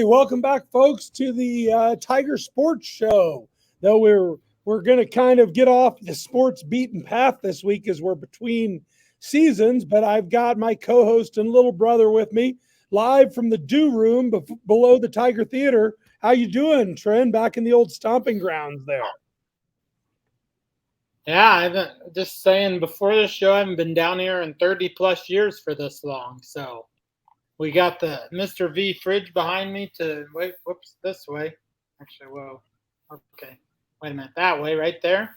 welcome back, folks, to the Tiger Sports Show. Though we're going to kind of get off the sports beaten path this week as we're between seasons, but I've got my co-host and little brother with me live from the Dew Room below the Tiger Theater. How you doing, Tren? Back in the old stomping grounds there. Yeah, I've just saying before the show, I haven't been down here in 30 plus years for this long. So we got the Mr. V fridge behind me this way. Actually, whoa. Okay. Wait a minute. That way, right there.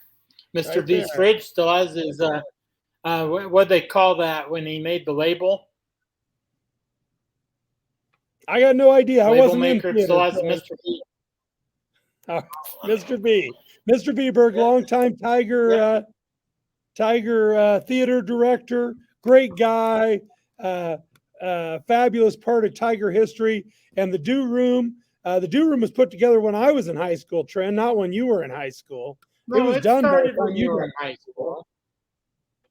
Mr. Right V's there. fridge still has his, what they call that when he made the label? I got no idea. I Label wasn't maker in theater, still has so. Mr. V. Mr. B. Mr. Beberg, longtime Tiger theater director, great guy, fabulous part of Tiger history. And the Dew Room. The Dew Room was put together when I was in high school, Tren, not when you were in high school. No, it done started when you were in high school.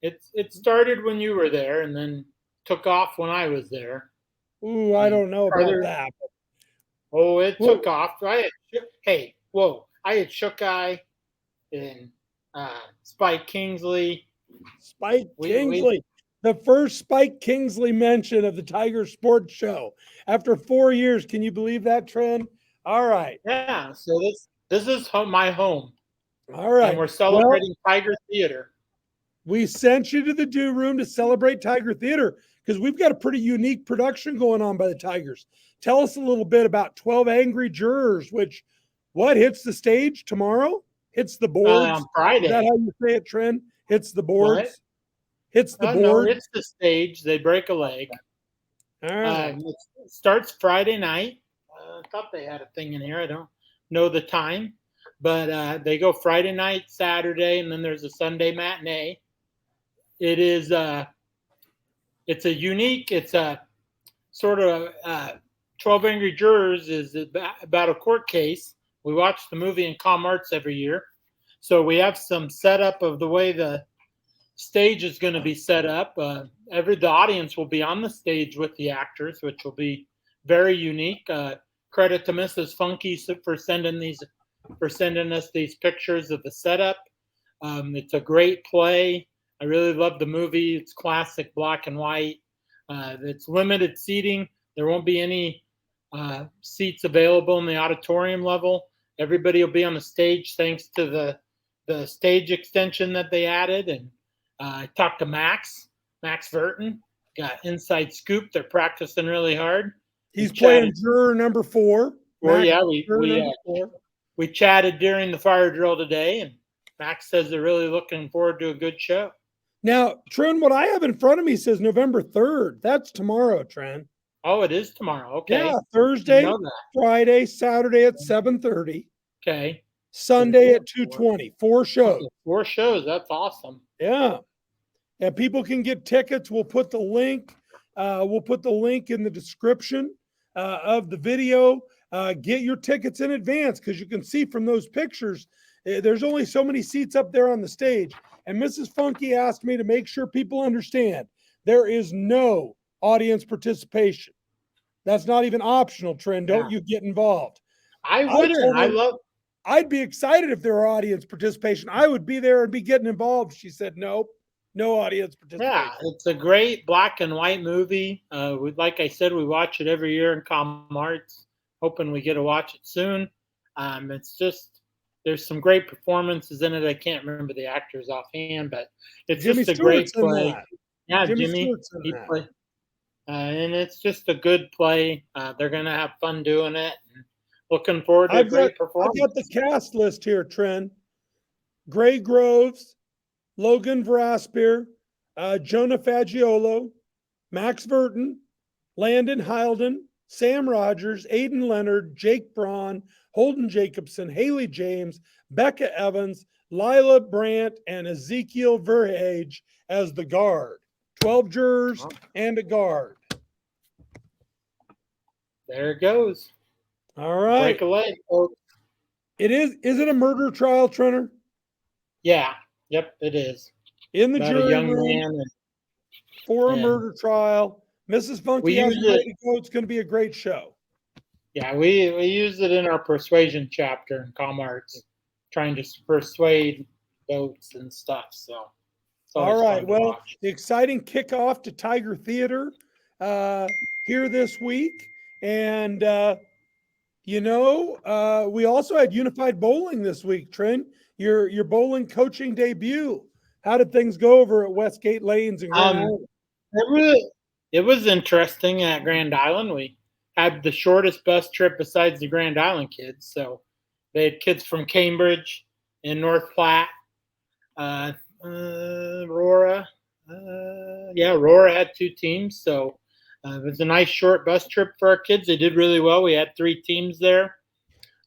It started when you were there and then took off when I was there. Ooh, I don't know about that. Oh, it took off. I had Shook Eye and Spike Kingsley. The first Spike Kingsley mention of the Tiger Sports Show. After 4 years, can you believe that, Tren? All right. Yeah, so this is my home. All right. And we're celebrating Tiger Theater. We sent you to the Dew Room to celebrate Tiger Theater because we've got a pretty unique production going on by the Tigers. Tell us a little bit about 12 Angry Jurors, which hits the stage tomorrow? Hits the boards? On Friday. Is that how you say it, Tren? Hits the boards? What? Hits the board? No, hits the stage. They break a leg. All right. It starts Friday night. I thought they had a thing in here. I don't know the time. But they go Friday night, Saturday, and then there's a Sunday matinee. It's a sort of 12 Angry Jurors is about a court case. We watch the movie in Com Arts every year. So we have some setup of the way the stage is going to be set up. The audience will be on the stage with the actors, which will be very unique. Credit to Mrs. Funky for sending us these pictures of the setup. It's a great play. I really love the movie. It's classic black and white. It's limited seating. There won't be any seats available in the auditorium level. Everybody will be on the stage thanks to the stage extension that they added. And I talked to Max Verton, got inside scoop. They're practicing really hard. He's playing juror number 4. We chatted during the fire drill today, and Max says they're really looking forward to a good show. Now, Tren, what I have in front of me says November 3rd. That's tomorrow, Tren. Oh, it is tomorrow. Okay. Yeah, Thursday, Friday, Saturday at 7:30. Okay. Sunday at 2:20. 4 shows. 4 shows. That's awesome. Yeah. And people can get tickets. We'll put the link. In the description of the video. Get your tickets in advance because you can see from those pictures, there's only so many seats up there on the stage. And Mrs. Funky asked me to make sure people understand there is no audience participation. That's not even optional, Tren. Don't you get involved. I wouldn't. I'd be excited if there were audience participation. I would be there and be getting involved. She said, nope, no audience participation. Yeah, it's a great black and white movie. Like I said, we watch it every year in Com Arts. Hoping we get to watch it soon. It's just, there's some great performances in it. I can't remember the actors offhand, but it's just a great play. Yeah, Jimmy. He played. And it's just a good play. They're going to have fun doing it. And looking forward to a great performance. I've got the cast list here, Tren. Gray Groves, Logan Veraspear, Jonah Fagiolo, Max Verton, Landon Hylden, Sam Rogers, Aiden Leonard, Jake Braun, Holden Jacobson, Haley James, Becca Evans, Lila Brandt, and Ezekiel Verhage as the guard. 12 jurors and a guard. There it goes. All right. Break a leg, folks. Is it a murder trial, Trenner? Yeah. Yep, it is. In the jury young room man for a murder trial. Mrs. Funky has to go. It's going to be a great show. Yeah, we use it in our persuasion chapter in ComArts, trying to persuade votes and stuff. So it's All always right. fun to Well, watch. the exciting kickoff to Tiger Theater here this week. And, we also had Unified Bowling this week, Trent. Your bowling coaching debut. How did things go over at Westgate Lanes and Grand Island? It was interesting at Grand Island. We had the shortest bus trip besides the Grand Island kids. So they had kids from Cambridge and North Platte, Aurora. Aurora had 2 teams. So it was a nice short bus trip for our kids. They did really well. We had 3 teams there.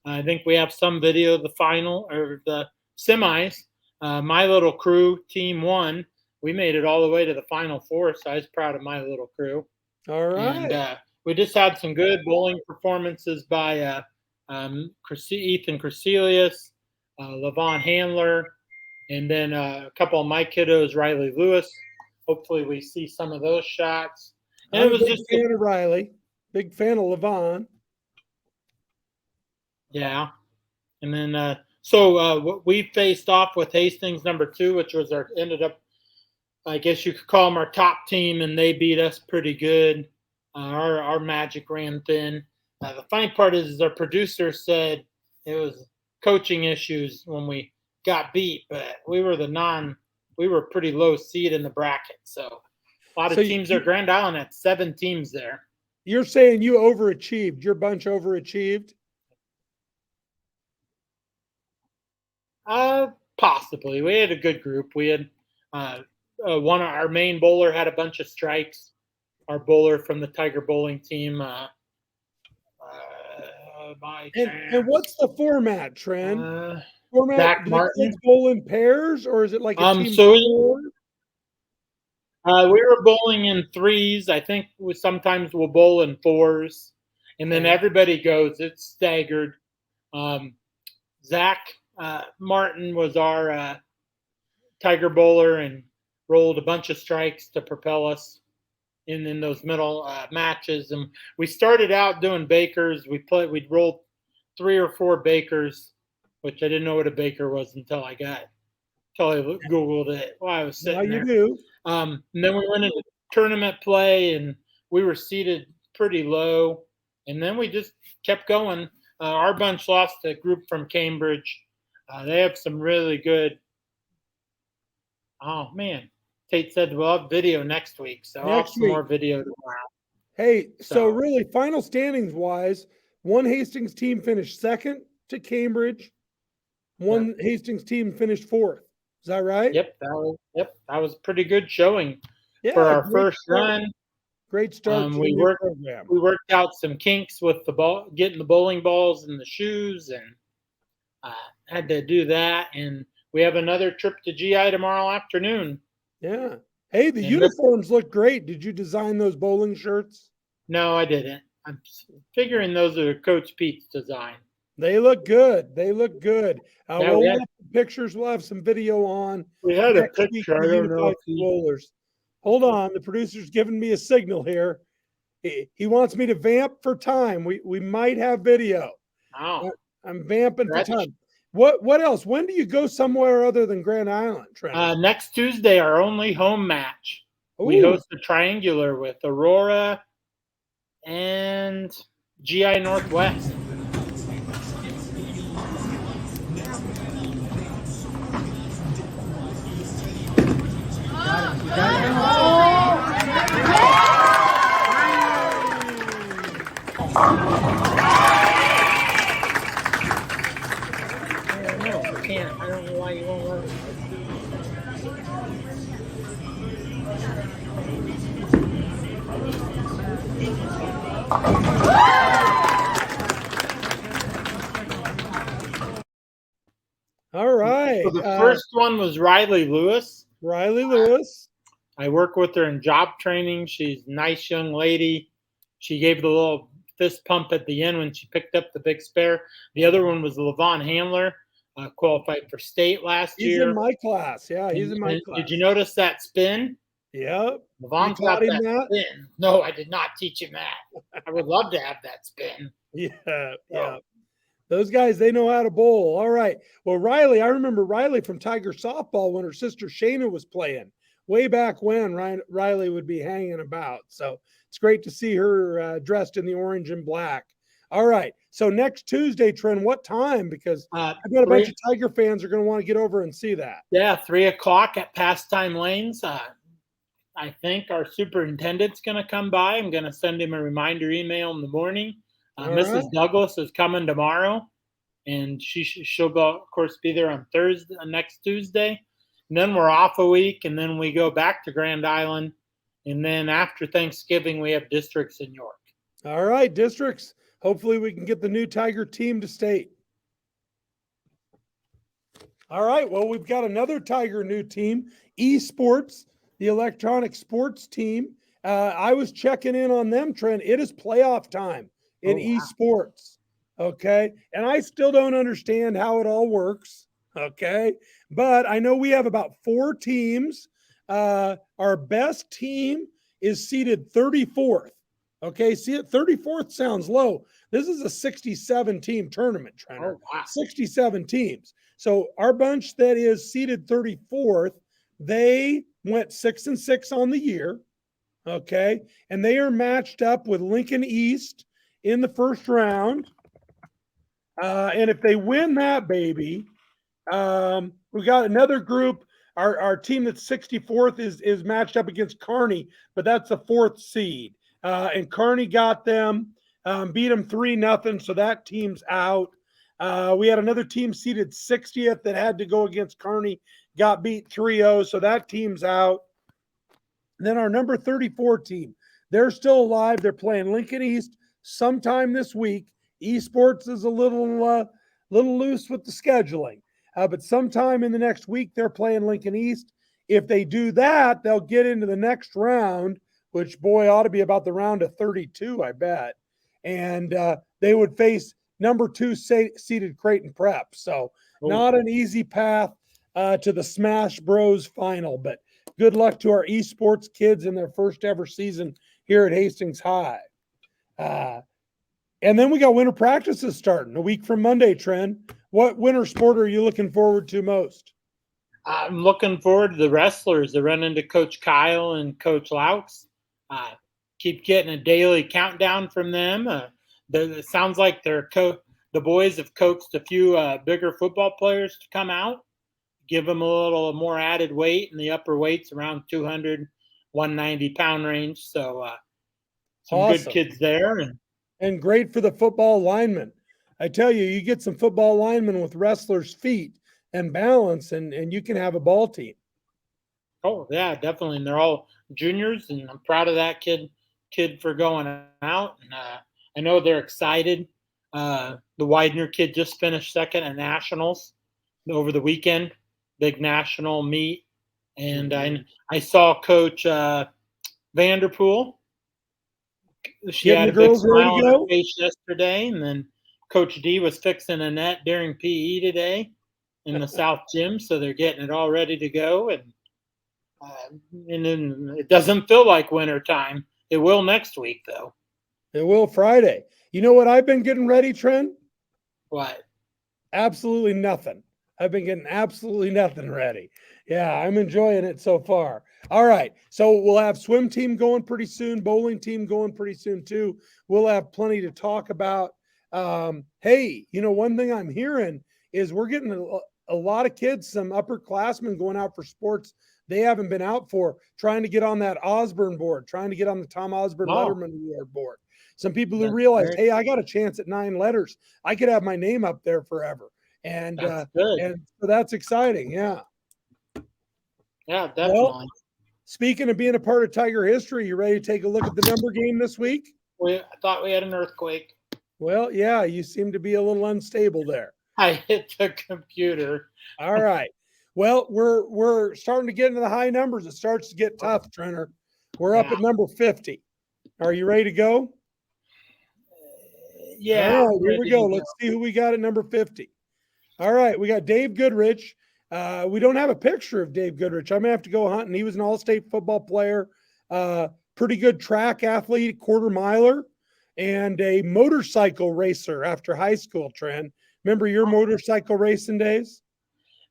I think we have some video of the final or the semis. My little crew, team 1, we made it all the way to the final 4, so I was proud of my little crew. All right. And we just had some good bowling performances by Ethan Crecelius, Levon Handler, and then a couple of my kiddos, Riley Lewis. Hopefully we see some of those shots. And I'm it was a big just fan of Riley, big fan of Levon. Yeah. And then, so we faced off with Hastings number 2, which was ended up, I guess you could call them our top team, and they beat us pretty good. Our magic ran thin. The funny part is our producer said it was coaching issues when we got beat, but we were pretty low seed in the bracket. So a lot of teams are Grand Island at 7 teams there. You're saying you overachieved. Your bunch overachieved? Possibly. We had a good group. We had one of our main bowler had a bunch of strikes. Our bowler from the Tiger bowling team. And what's the format, Trent? Zach Martin. Do bowl in pairs, or is it like a team so four? We were bowling in 3s. I think sometimes we'll bowl in 4s, and then everybody goes. It's staggered. Zach Martin was our Tiger bowler and rolled a bunch of strikes to propel us in those middle matches. And we started out doing Bekers. We'd rolled 3 or 4 Bekers, which I didn't know what a Becher was until I Googled it while I was sitting there. You do. And then we went into tournament play, and we were seated pretty low. And then we just kept going. Our bunch lost a group from Cambridge. They have some really good. Oh man, Tate said we'll have video next week, so I'll have some more video tomorrow. Hey, so really, final standings wise, one Hastings team finished 2nd to Cambridge. One Hastings team finished 4th. Is that right? Yep, that was pretty good showing for our first run. Great start. We worked out some kinks with the ball, getting the bowling balls in the shoes, and had to do that. And we have another trip to GI tomorrow afternoon. Yeah. Hey, the uniforms look great. Did you design those bowling shirts? No, I didn't. I'm figuring those are Coach Pete's design. They look good. We'll have pictures. We'll have some video on. We had a picture. I don't know. Bowlers. Hold on. The producer's giving me a signal here. He wants me to vamp for time. We might have video. Oh. I'm vamping for time. What else? When do you go somewhere other than Grand Island, Trent? Next Tuesday, our only home match. Ooh. We host a triangular with Aurora and GI Northwest. I don't know why you won't let it. All right. So the first one was Riley Lewis. I work with her in job training. She's a nice young lady. She gave the little fist pump at the end when she picked up the big spare. The other one was Levon Handler. Qualified for state last year. He's in my class. Yeah, he's in my class. Did you notice that spin? Yep. You Levon's got taught him that that? spin. No, I did not teach him that. I would love to have that spin. Yeah, yeah. So, Those guys, they know how to bowl. All right. Well, Riley, I remember Riley from Tiger softball when her sister Shayna was playing. Way back when Riley would be hanging about. So it's great to see her dressed in the orange and black. All right. So next Tuesday, Trent, what time? Because I bet a bunch of Tiger fans are going to want to get over and see that. Yeah, 3:00 at Pastime Lanes. I think our superintendent's going to come by. I'm going to send him a reminder email in the morning. Mrs. Right. Douglas is coming tomorrow, and she'll go, of course, be there on Thursday, next Tuesday. And then we're off a week, and then we go back to Grand Island. And then after Thanksgiving, we have districts in York. All right, districts. Hopefully we can get the new Tiger team to state. All right. Well, we've got another Tiger new team, esports, the electronic sports team. I was checking in on them, Trent. It is playoff time in esports. Okay. And I still don't understand how it all works. Okay. But I know we have about 4 teams. Our best team is seated 34th. Okay. See, 34th sounds low. This is a 67 team tournament, Trent. 67 teams. So our bunch that is seated 34th, they went 6-6 on the year. Okay. And they are matched up with Lincoln East in the first round. And if they win that baby, we got another group. Our team that's 64th is matched up against Kearney, but that's the 4th seed. And Kearney got them, beat them 3-0. So that team's out. We had another team seated 60th that had to go against Kearney, got beat 3-0. So that team's out. And then our number 34 team, they're still alive. They're playing Lincoln East sometime this week. Esports is a little loose with the scheduling, but sometime in the next week they're playing Lincoln East. If they do that, they'll get into the next round, which boy ought to be about the round of 32, I bet. And they would face number 2 seeded Creighton Prep. So not an easy path to the Smash Bros final, but good luck to our esports kids in their first ever season here at Hastings High. And then we got winter practices starting a week from Monday, Tren. What winter sport are you looking forward to most? I'm looking forward to the wrestlers that run into Coach Kyle and Coach Laux. Keep getting a daily countdown from them. It sounds like the boys have coaxed a few bigger football players to come out, give them a little more added weight in the upper weights around 200, 190-pound range. So some awesome. Good kids there. And great for the football linemen. I tell you, you get some football linemen with wrestlers' feet and balance, and you can have a ball team. Oh, yeah, definitely. And they're all juniors, and I'm proud of that kid for going out. And I know they're excited. The Widener kid just finished second at Nationals over the weekend, big national meet. And I saw Coach Vanderpool. She Getting had the a big girls ready smile to on go? her face yesterday, and then Coach D was fixing a net during PE today in the South Gym, so they're getting it all ready to go. And then it doesn't feel like winter time. It will next week, though. It will Friday. You know what I've been getting ready, Trent? What? Absolutely nothing. I've been getting absolutely nothing ready. Yeah, I'm enjoying it so far. All right. So we'll have swim team going pretty soon, bowling team going pretty soon too. We'll have plenty to talk about. Hey, one thing I'm hearing is we're getting a lot of kids, some upperclassmen going out for sports they haven't been out for, trying to get on that Osborne board, trying to get on the Tom Osborne Letterman Award board. Some people who realized, hey, I got a chance at 9 letters. I could have my name up there forever. And and so that's exciting. Yeah. Yeah, definitely. Well, speaking of being a part of Tiger history, you ready to take a look at the number game this week? I thought we had an earthquake. Well, yeah, you seem to be a little unstable there. I hit the computer. All right. Well, we're starting to get into the high numbers. It starts to get tough, Trenner. We're up at number 50. Are you ready to go? Yeah. All right, here we go. Let's see who we got at number 50. All right, we got Dave Goodrich. We don't have a picture of Dave Goodrich. I'm going to have to go hunting. He was an all-state football player, pretty good track athlete, quarter miler, and a motorcycle racer after high school, Tren. Remember your motorcycle racing days?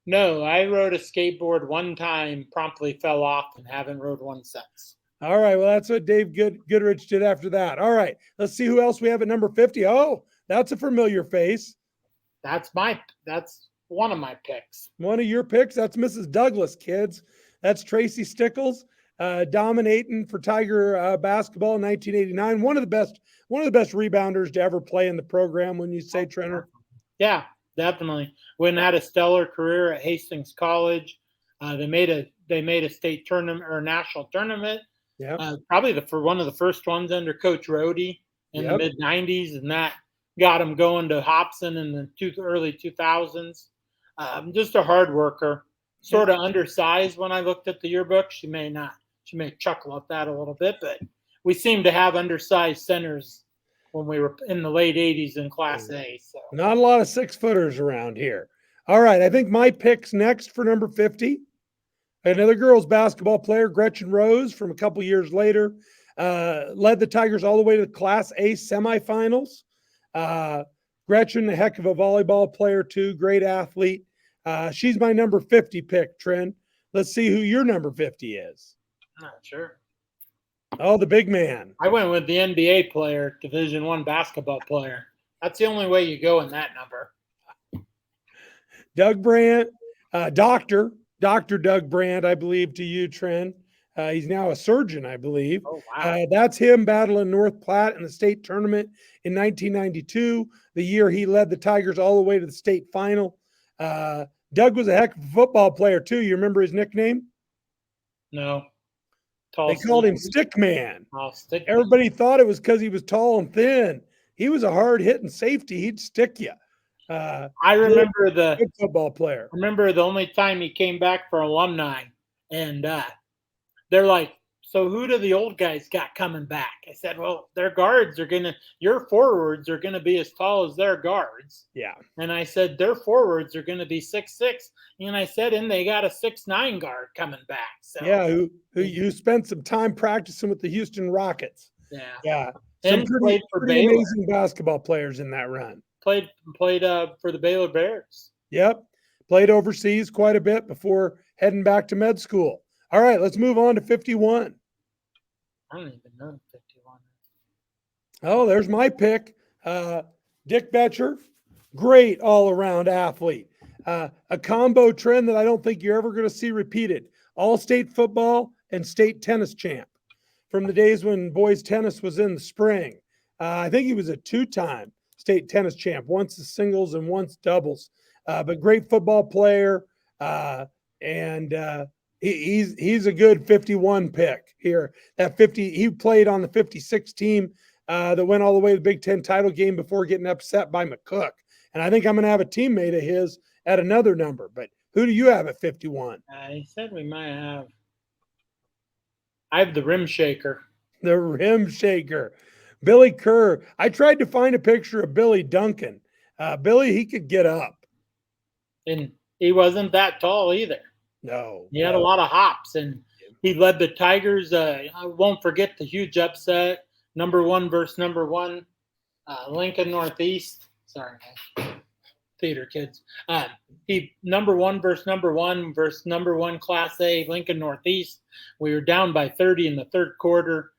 No, I rode a skateboard one time, promptly fell off, and haven't rode one since. All right. Well, that's what Dave Goodrich did after that. All right. Let's see who else we have at number 50. Oh, that's a familiar face. That's one of my picks. One of your picks. That's Mrs. Douglas, kids. That's Tracy Stickels, dominating for Tiger basketball in 1989. One of the best rebounders to ever play in the program. When you say Trenner, yeah, definitely. Wynn had a stellar career at Hastings College. They made a state tournament or national tournament. Yeah, probably one of the first ones under Coach Jodi in the mid '90s, and that got him going to Hobson in the early 2000s. Just a hard worker, sort of undersized when I looked at the yearbook. She may chuckle at that a little bit, but we seem to have undersized centers when we were in the late 80s in Class A. So not a lot of 6-footers around here. All right, I think my pick's next for number 50. Another girls basketball player, Gretchen Rose, from a couple years later, led the Tigers all the way to the Class A semifinals. Gretchen, a heck of a volleyball player too, great athlete. She's my number 50 pick, Tren. Let's see who your number 50 is. Not sure. Oh, the big man. I went with the NBA player, Division I basketball player. That's the only way you go in that number. Doug Brandt, Dr. Doug Brandt, I believe, to you, Tren. He's now a surgeon, I believe. Oh, wow. That's him battling North Platte in the state tournament in 1992, the year he led the Tigers all the way to the state final. Doug was a heck of a football player, too. You remember his nickname? No. They called him Stick Man. Oh, Stick. Everybody thought it was because he was tall and thin. He was a hard-hitting safety. He'd stick you. I remember good football player. I remember the only time he came back for alumni, and they're like, "So who do the old guys got coming back?" I said, "Well, your forwards are gonna be as tall as their guards." Yeah. And I said, "Their forwards are gonna be 6'6", and I said, "And they got a 6'9" guard coming back." So yeah, who spent some time practicing with the Houston Rockets. Yeah. And played for pretty Baylor. Amazing basketball players in that run. Played for the Baylor Bears. Yep. Played overseas quite a bit before heading back to med school. All right, let's move on to 51. I don't even know 51. Oh, there's my pick. Dick Becher, great all-around athlete. A combo trend that I don't think you're ever going to see repeated. All-state football and state tennis champ from the days when boys tennis was in the spring. I think he was a 2-time state tennis champ, once the singles and once doubles. But great football player, and he's a good 51 pick here. That 50, he played on the 56 team that went all the way to the Big Ten title game before getting upset by McCook. And I think I'm going to have a teammate of his at another number. But who do you have at 51? He said we might have. I have the rim shaker. The rim shaker. Billy Kerr. I tried to find a picture of Billy Duncan. Billy, he could get up. And he wasn't that tall either. No. He had a lot of hops, and he led the Tigers. I won't forget the huge upset, number 1 versus number 1, Lincoln Northeast. Sorry, theater kids. He number 1 versus number 1 Class A, Lincoln Northeast. We were down by 30 in the third quarter.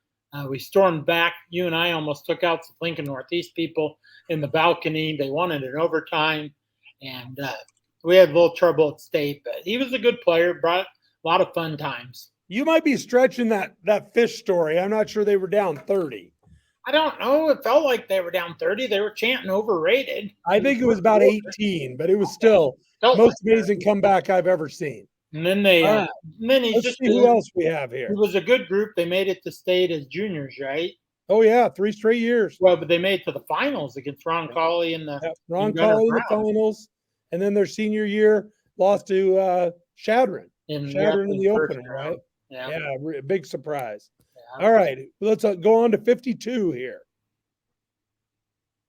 We stormed back. You and I almost took out some Lincoln Northeast people in the balcony. They wanted an overtime, and we had a little trouble at state. But he was a good player, brought a lot of fun times. You might be stretching that fish story. I'm not sure they were down 30. I don't know. It felt like they were down 30. They were chanting overrated. I think it was about 18, but it was still most amazing comeback I've ever seen. And then they, let's see who else we have here. It was a good group. They made it to state as juniors, right? Oh yeah, 3 straight years. Well, but they made it to the finals against Ron Colley in the Ron Colley in the finals, and then their senior year lost to Shadron. In the opener, right? Yeah, big surprise. Yeah. All right, let's go on to 52 here.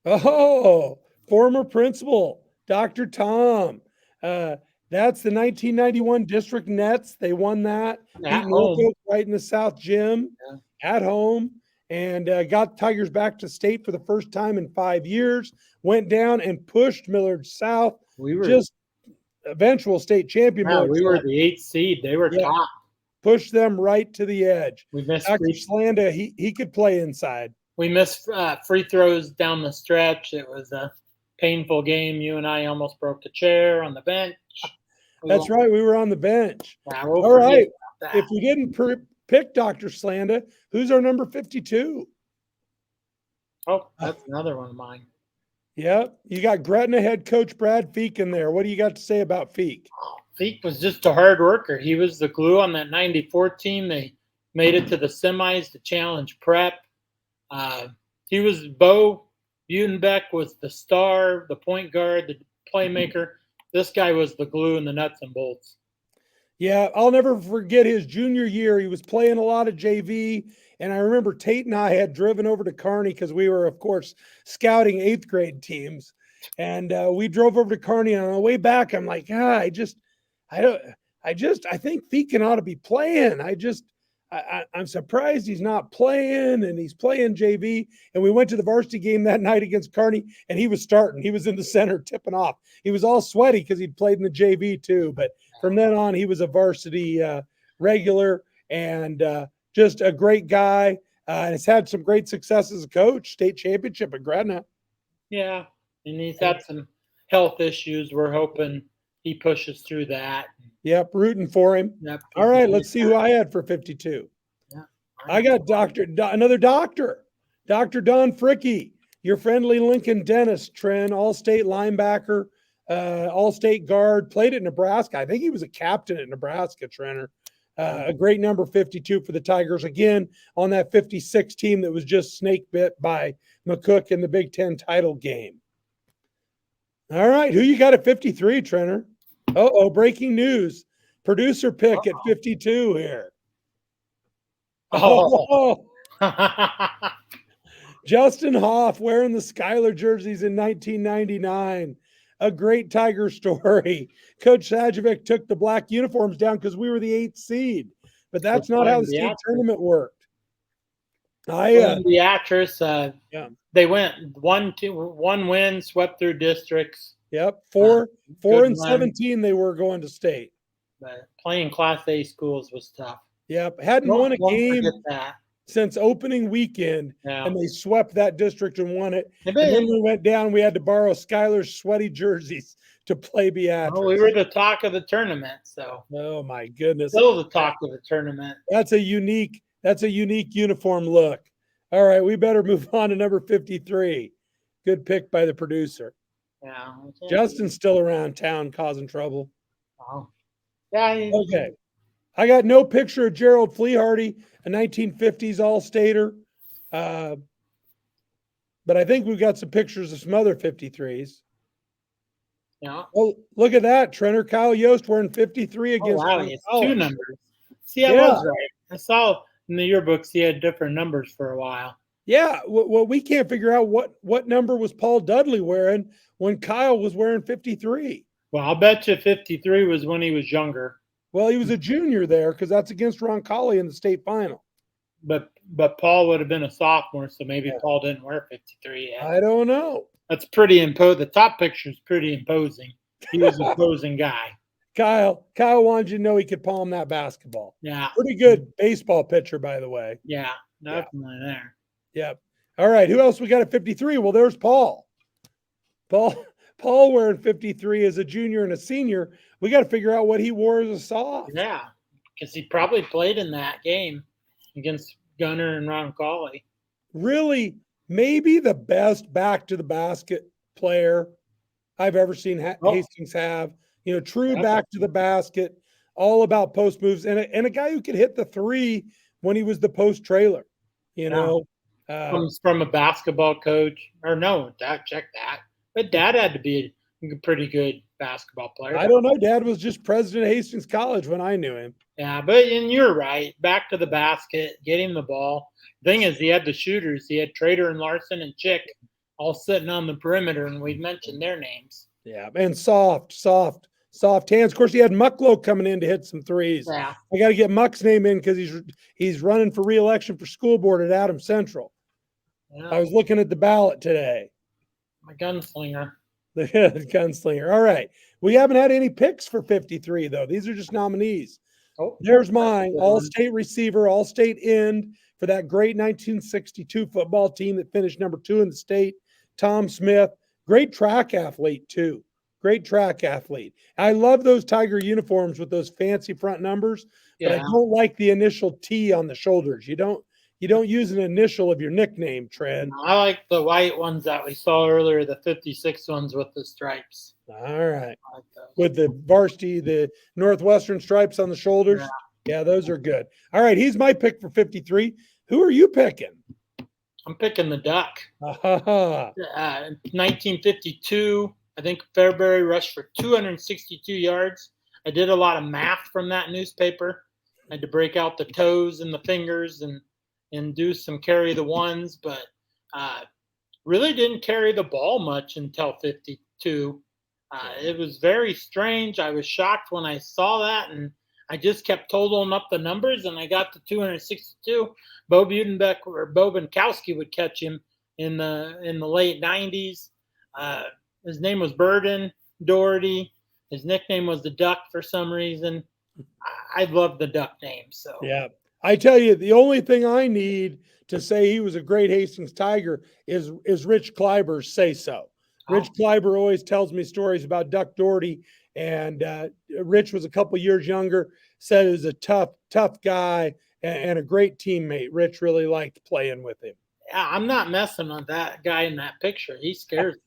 Oh, former principal, Dr. Tom. That's the 1991 District Nets. They won that. At Beat home. Norfolk right in the South Gym at home, and got Tigers back to state for the first time in 5 years. Went down and pushed Millard South. We were Just eventual state champion. yeah, Millard we were South. the 8th seed. They were Yeah. top. Pushed them right to the edge. We missed Dr. Slanda, he could play inside. we missed free throws down the stretch. It was a painful game. You and I almost broke a chair on the bench. That's right. We were on the bench. Yeah, we'll All right. about that. If we didn't pick Dr. Slanda, who's our number 52? Oh, that's another one of mine. Yep. You got Gretna head coach Brad Feeken there. What do you got to say about Feek? Feek was just a hard worker. He was the glue on that 94 team. They made it to the semis to challenge prep. He was Bo Butenbeck was the star, the point guard, the playmaker. This guy was the glue and the nuts and bolts. Yeah, I'll never forget his junior year. He was playing a lot of JV, and I remember Tate and I had driven over to Kearney because we were, of course, scouting 8th grade teams, and we drove over to Kearney. And on the way back, I'm like, I think Feeken ought to be playing. I'm surprised he's not playing, and he's playing JV. And we went to the varsity game that night against Kearney, and he was starting. He was in the center tipping off. He was all sweaty because he'd played in the JV too. But from then on, he was a varsity regular and just a great guy. And has had some great success as a coach, state championship at Gretna. Yeah, and he's had some health issues. We're hoping he pushes through that. Yep, rooting for him. Yep. All right, let's see who I had for 52. Yeah. I got another doctor, Dr. Don Fricke, your friendly Lincoln dentist, Tren, all-state linebacker, all-state guard, played at Nebraska. I think he was a captain at Nebraska, Trenner. A great number 52 for the Tigers, again, on that 56 team that was just snake bit by McCook in the Big Ten title game. All right, who you got at 53, Trenner? Uh-oh, breaking news. Producer pick at 52 here. Oh. Justin Hoff wearing the Schuyler jerseys in 1999. A great Tiger story. Coach Sajovic took the black uniforms down because we were the 8th seed. But that's not how the state tournament worked. Beatrice, yeah. They went 1 win, swept through districts. Yep, 4 and 17 run. they were going to state. But playing Class A schools was tough. Yep, hadn't won a game that. since opening weekend, Yeah. and they swept that district and won it. And then we went down, we had to borrow Schuyler's sweaty jerseys to play Beatrice. Oh, we were the talk of the tournament, so. Oh my goodness. Still the talk of the tournament. That's a unique uniform look. All right, we better move on to number 53. Good pick by the producer. Yeah. Justin's still around town causing trouble. Oh. Yeah. Okay. I got no picture of Gerald Fleehardy, a 1950s All-Stater. But I think we've got some pictures of some other 53s. Yeah. Oh, look at that. Trenner Kyle Yost wearing 53 against. Oh, wow. It's 2 numbers. See, I was right. I saw in the yearbooks he had different numbers for a while. Yeah. Well, we can't figure out what number was Paul Dudley wearing when Kyle was wearing 53. Well, I'll bet you 53 was when he was younger. Well, he was a junior there because that's against Roncalli in the state final. But Paul would have been a sophomore, so maybe Paul didn't wear 53 yet. I don't know. That's pretty imposing. The top picture is pretty imposing. He was an imposing guy. Kyle wanted you to know he could palm that basketball. Yeah. Pretty good baseball pitcher, by the way. Yeah, definitely there. Yep. All right. Who else we got at 53? Well, there's Paul. Paul wearing 53 as a junior and a senior. We got to figure out what he wore as a soft. Yeah, because he probably played in that game against Gunner and Roncalli. Really, maybe the best back to the basket player I've ever seen Hastings have. True back to the basket, all about post moves, and a guy who could hit the 3 when he was the post trailer. Comes from a basketball coach, or no, Dad, check that. But Dad had to be a pretty good basketball player. I don't know. Dad was just president of Hastings College when I knew him. Yeah, and you're right. Back to the basket, get him the ball. Thing is, he had the shooters. He had Trader and Larson and Chick all sitting on the perimeter, and we've mentioned their names. Yeah, and soft soft hands. Of course, he had Mucklow coming in to hit some threes. Yeah. I got to get Muck's name in because he's running for re-election for school board at Adams Central. Yeah. I was looking at the ballot today. My gunslinger. The gunslinger. All right. We haven't had any picks for 53, though. These are just nominees. Oh, There's mine. good All one. state receiver, all state end for that great 1962 football team that finished number 2 in the state. Tom Smith. Great track athlete, too. Great track athlete. I love those Tiger uniforms with those fancy front numbers, but I Yeah. don't like the initial T on the shoulders. You don't use an initial of your nickname, Tren. I like the white ones that we saw earlier, the 56 ones with the stripes. All right. I like those. With the varsity, the Northwestern stripes on the shoulders. Yeah, those are good. All right, he's my pick for 53. Who are you picking? I'm picking the Duck. Ah, 1952, I think Fairbury rushed for 262 yards. I did a lot of math from that newspaper. I had to break out the toes and the fingers and do some carry the ones, but really didn't carry the ball much until 52. It was very strange. I was shocked when I saw that, and I just kept totaling up the numbers, and I got to 262. Bo Budenbeck or Bo Binkowski would catch him in the late 90s. His name was Burden Daugherty. His nickname was the Duck for some reason. I love the Duck name. So yeah. I tell you, the only thing I need to say he was a great Hastings Tiger is Rich Kleiber's say so. Rich Kleiber always tells me stories about Duck Daugherty, and Rich was a couple years younger, said he was a tough guy and a great teammate. Rich really liked playing with him. Yeah, I'm not messing with that guy in that picture. He scares me.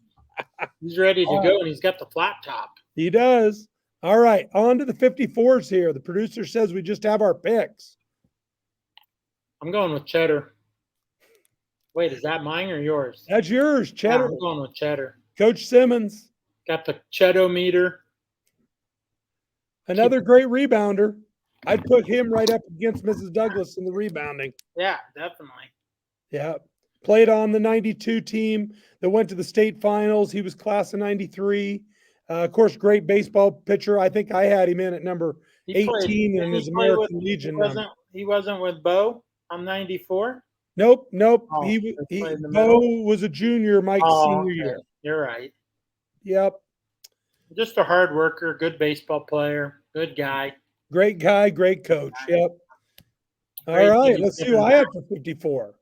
He's ready to go, and he's got the flat top. He does. All right, on to the 54s here. The producer says we just have our picks. I'm going with Cheddar. Wait, is that mine or yours? That's yours, Cheddar. Yeah, I'm going with Cheddar. Coach Simmons. Got the Chedo-meter. Another great rebounder. I'd put him right up against Mrs. Douglas in the rebounding. Yeah, definitely. Yeah. Played on the 92 team that went to the state finals. He was class of 93. Of course, great baseball pitcher. I think I had him in at number 18 in his American Legion number. He wasn't with Bo on 94? Nope. Oh, Bo was a junior Mike's senior year. You're right. Yep. Just a hard worker, good baseball player, good guy. Great guy, great coach. Yep. All right, let's see who I have for 54.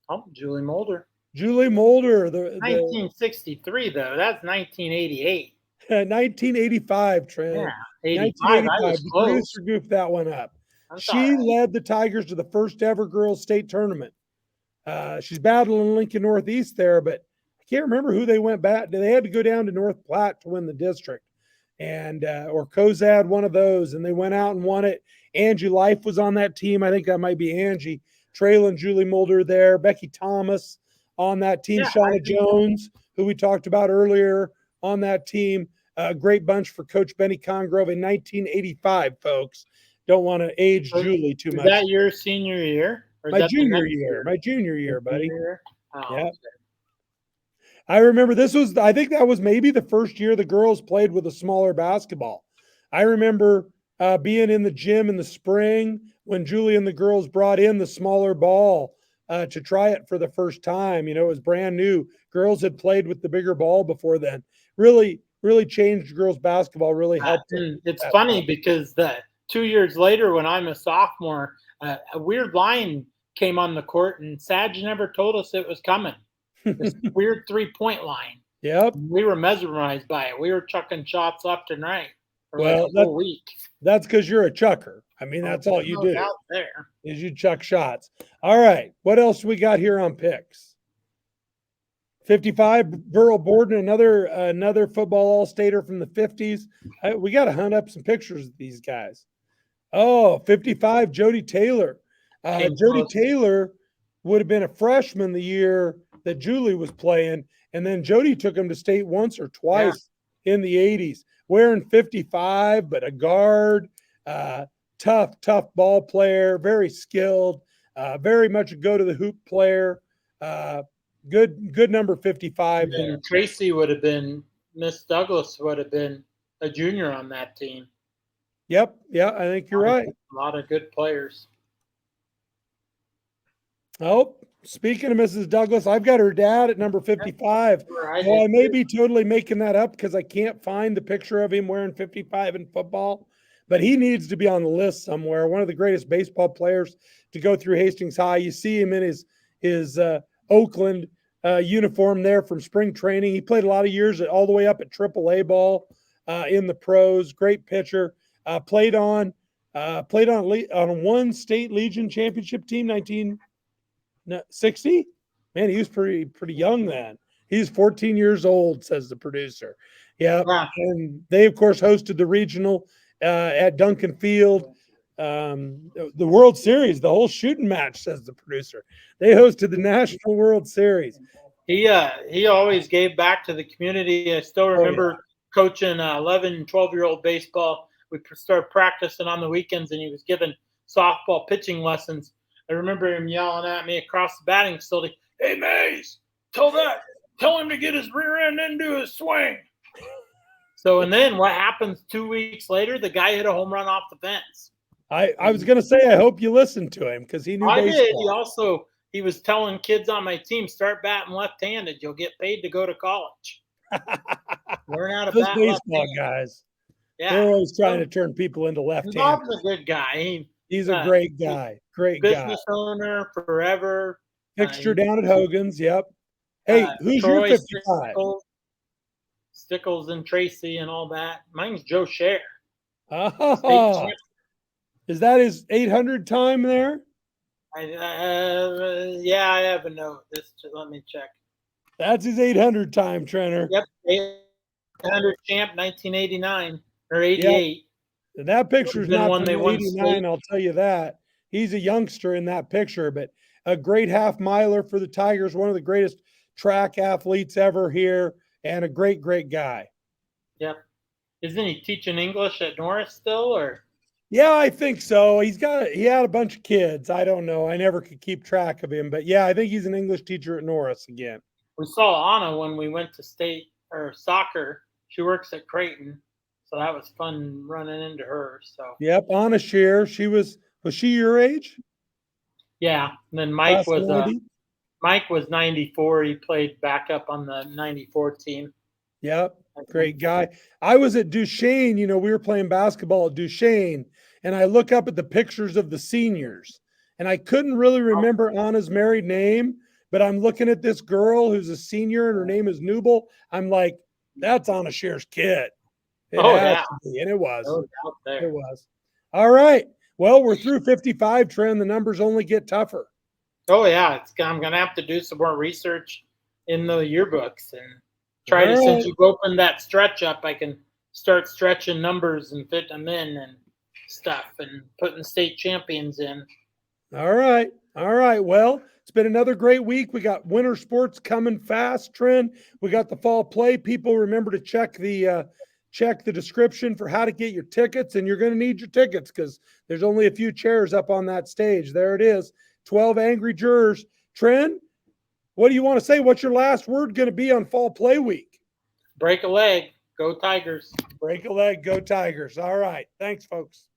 Oh, Juli Mulder. Juli Mulder. 1963, though. That's 1988. 1985, Trent. Yeah, 85. I was The close. producer goofed that one up. That's She all right. led the Tigers to the first ever girls state tournament. She's battling Lincoln Northeast there, but I can't remember who they went back. They had to go down to North Platte to win the district, and or Cozad, one of those, and they went out and won it. Angie Life was on that team. I think that might be Angie. Traylon, Juli Mulder there. Becky Thomas on that team. Yeah, Shauna Jones, who we talked about earlier, on that team. A great bunch for Coach Benny Congrove in 1985, folks. Don't want to age Juli too much. Is that your senior year? Or My junior year, buddy. Oh, Yeah. okay. I remember I think that was maybe the first year the girls played with a smaller basketball. I remember being in the gym in the spring when Juli and the girls brought in the smaller ball to try it for the first time. You know, it was brand new. Girls had played with the bigger ball before then. Really changed girls basketball, really helped. It's funny because 2 years later, when I'm a sophomore, a weird line came on the court, and Sag never told us it was coming. This weird 3-point line. Yep. We were mesmerized by it. We were chucking shots left and right for Well, like a whole week. That's because you're a chucker. I mean, that's all you do. Out there. Is you chuck shots. All right. What else we got here on picks? 55, Burl Borden, another football all-stater from the 50s. We got to hunt up some pictures of these guys. Oh, 55, Jodi Taylor. Jodi Taylor would have been a freshman the year that Juli was playing, and then Jodi took him to state once or twice in the 80s. Wearing 55, but a guard, tough ball player, very skilled, very much a go-to-the-hoop player. Good number 55 there. Tracy would have been, Miss Douglas would have been a junior on that team. Yep. Yeah, I think you're right. A lot of good players. Oh, speaking of Mrs. Douglas, I've got her dad at number 55. Well, I may be totally making that up because I can't find the picture of him wearing 55 in football, but he needs to be on the list somewhere. One of the greatest baseball players to go through Hastings High. You see him in his Oakland uniform there from spring training. He played a lot of years all the way up at AAA ball in the pros. Great pitcher. Played on one state Legion championship team, 1960. Man, he was pretty young then. He's 14 years old, says the producer. Yeah. Wow. And they, of course, hosted the regional at Duncan Field. The World Series, the whole shooting match, says the producer. They hosted the National World Series. He always gave back to the community. I still remember coaching 11 and 12-year-old baseball. We started practicing on the weekends, and he was giving softball pitching lessons. I remember him yelling at me across the batting facility, "Hey, Mays, tell him to get his rear end into his swing." So, and then what happens 2 weeks later? The guy hit a home run off the fence. I was going to say, I hope you listened to him because he knew baseball. He was telling kids on my team, start batting left-handed. You'll get paid to go to college. Learn how to bat baseball guys. Yeah. They're always trying to turn people into left-handed. Bob's a good guy. He's a great guy. Great business owner forever. Fixture down at Hogan's. Yep. Hey, who's your 55? Stickels and Tracy and all that. Mine's Joe Scher. Oh, is that his 800 time there? Yeah, I have a note. Let me check. That's his 800 time, Trenner. Yep, 800 champ, 1989 or 88. Yep. That picture's not from 89, I'll tell you that. He's a youngster in that picture, but a great half miler for the Tigers, one of the greatest track athletes ever here, and a great, great guy. Yep. Isn't he teaching English at Norris still, or? Yeah, I think so. He had a bunch of kids. I don't know. I never could keep track of him, but yeah, I think he's an English teacher at Norris again. We saw Anna when we went to state or soccer. She works at Creighton, so that was fun running into her. So. Yep, Anna Shear. Was she your age? Yeah. And then Mike was 94. He played backup on the 94 team. Yep. Great guy. I was at Duchesne, we were playing basketball at Duchesne, and I look up at the pictures of the seniors, and I couldn't really remember Anna's married name, but I'm looking at this girl who's a senior, and her name is Newble. I'm like, that's Anna Shear's kid. And it was. It was. All right. Well, we're through 55, Tren. The numbers only get tougher. Oh, yeah. I'm going to have to do some more research in the yearbooks and try to, since you've opened that stretch up, I can start stretching numbers and fit them in and stuff and putting state champions in. All right. Well, it's been another great week. We got winter sports coming fast, Tren. We got the fall play. People, remember to check the description for how to get your tickets, and you're going to need your tickets because there's only a few chairs up on that stage. There it is. 12 angry jurors. Tren, what do you want to say? What's your last word going to be on fall play week? Break a leg. Go Tigers. Break a leg. Go Tigers. All right. Thanks, folks.